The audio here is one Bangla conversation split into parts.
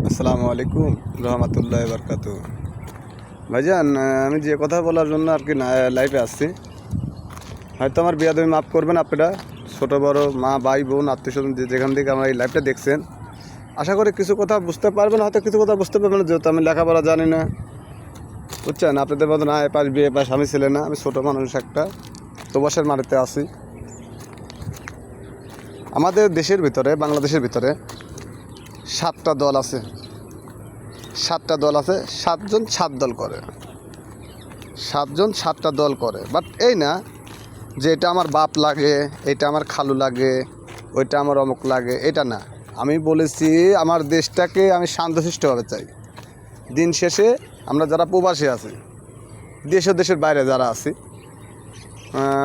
আসসালামু আলাইকুম রহমতুল্লাহ বরকাতু। ভাইজান, আমি যে কথা বলার জন্য আর কি লাইভে আসছি, হয়তো আমার বিয়াদবি মাফ করবেন আপনারা, ছোটো বড় মা ভাই বোন আত্মীয় স্বজন যেখান থেকে আমার এই লাইভটা দেখছেন। আশা করি কিছু কথা বুঝতে পারবেন, হয়তো কিছু কথা বুঝতে পারবেন না, যেহেতু আমি লেখাপড়া জানি না, বুঝছেন। আপনাদের মতো না এ পাশ বিয়ে পাশ আমি ছেলে না, আমি ছোটো মানুষ একটা প্রবাসের মাটিতে আছি। আমাদের দেশের ভিতরে, বাংলাদেশের ভিতরে 7টা দল আছে, 7টা দল আছে, 7জন 7 দল করে, 7জন 7টা দল করে। বাট এই না যে এটা আমার বাপ লাগে, এটা আমার খালু লাগে, ওইটা আমার অমুক লাগে, এটা না। আমি বলেছি আমার দেশটাকে আমি শান্তশিষ্টভাবে চাই। দিন শেষে আমরা যারা প্রবাসী আছি, দেশ ও দেশের বাইরে যারা আছি,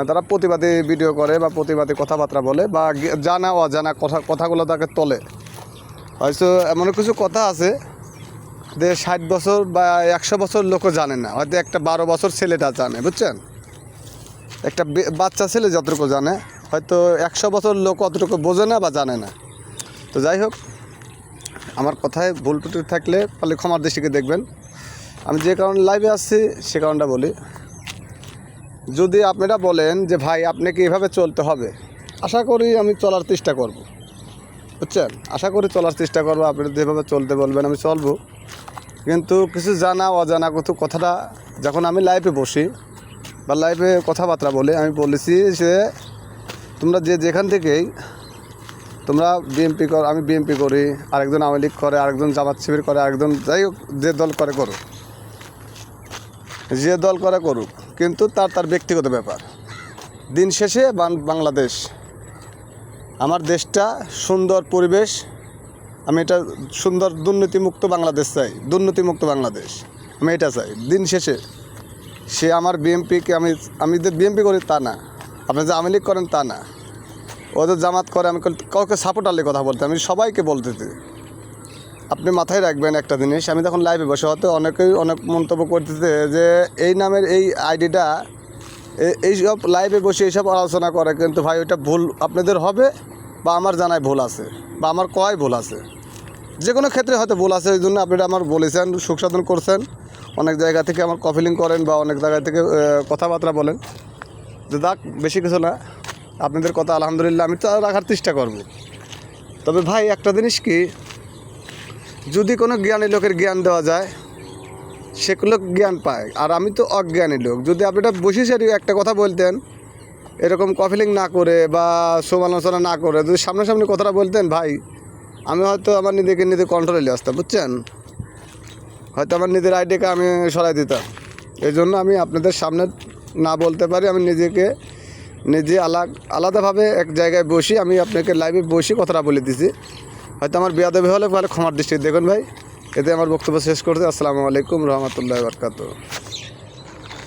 তারা প্রতিবাদী ভিডিও করে বা প্রতিবাদী কথাবার্তা বলে বা জানা অজানা কথাগুলো তাকে তোলে। হয়তো এমন কিছু কথা আছে যে 60 বছর বা 100 বছর লোকও জানে না, হয়তো একটা 12 বছর ছেলেটা জানে, বুঝছেন। একটা বাচ্চা ছেলে যতটুকু জানে, হয়তো 100 বছর লোক অতটুকু বোঝে না বা জানে না। তো যাই হোক, আমার কথায় ভুল ত্রুটি থাকলে তাহলে ক্ষমার দৃষ্টিকে দেখবেন। আমি যে কারণে লাইভে আসছি সে কারণটা বলি। যদি আপনারা বলেন যে ভাই আপনাকে এভাবে চলতে হবে, আশা করি আমি চলার চেষ্টা করব, বুঝছেন। আশা করি চলার চেষ্টা করবো, আপনি যেভাবে চলতে বলবেন আমি চলবো। কিন্তু কিছু জানা অজানা কথাটা যখন আমি লাইভে বসি বা লাইভে কথাবার্তা বলি, আমি বলেছি যে তোমরা যেখান থেকেই তোমরা বিএনপি কর, আমি বিএনপি করি, আরেকজন আওয়ামী লীগ করে, আরেকজন জামাত শিবির করে, আরেকজন যাই হোক যে দল করে করুক, যে দল করে করুক, কিন্তু তার ব্যক্তিগত ব্যাপার। দিন শেষে বাংলাদেশ আমার দেশটা সুন্দর পরিবেশ, আমি এটা সুন্দর দুর্নীতিমুক্ত বাংলাদেশ চাই, দুর্নীতিমুক্ত বাংলাদেশ আমি এটা চাই। দিন শেষে সে আমার বিএনপিকে, আমি যে বিএনপি করি তা না, আপনি যে আওয়ামী লীগ করেন তা না, ওদের জামাত করে, আমি কাউকে সাপোর্টারলি কথা বলতে, আমি সবাইকে বলতেছি। আপনি মাথায় রাখবেন একটা জিনিস, আমি তখন লাইভে বসে হয়তো অনেকেই অনেক মন্তব্য করতেছে যে এই নামের এই আইডিটা এইসব লাইভে বসে এইসব আলোচনা করে, কিন্তু ভাই ওইটা ভুল আপনাদের হবে বা আমার জানায় ভুল আছে বা আমার কয় ভুল আছে, যে কোনো ক্ষেত্রে হয়তো ভুল আছে। এই জন্য আপনারা আমার বলেছেন, সুখসাধন করছেন, অনেক জায়গা থেকে আমার কফিলিং করেন বা অনেক জায়গা থেকে কথাবার্তা বলেন, যে দেখ বেশি কিছু না, আপনাদের কথা আলহামদুলিল্লাহ আমি তো রাখার চেষ্টা করব। তবে ভাই একটা জিনিস কি, যদি কোনো জ্ঞানী লোকের জ্ঞান দেওয়া যায় সেগুলো জ্ঞান পায়, আর আমি তো অজ্ঞানী লোক। যদি আপনারা বসে সারি একটা কথা বলতেন, এরকম কফিলিং না করে বা সমালোচনা না করে যদি সামনাসামনি কথাটা বলতেন, ভাই আমি হয়তো আমার নিজেকে নিজে কন্ট্রোলে আসতাম, বুঝছেন। হয়তো আমার নিজের আইডিয়াকে আমি সরাই দিতাম। এই জন্য আমি আপনাদের সামনে না বলতে পারি, আমি নিজে আলাদাভাবে এক জায়গায় বসি, আমি আপনাকে লাইভে বসি কথাটা বলে দিছি। হয়তো আমার বেয়াদবি হলে ক্ষমার দৃষ্টি দেখুন ভাই। এতে আমার বক্তব্য শেষ করতে। আসসালামু আলাইকুম রহমতুল্লাহ বরকাতুহু।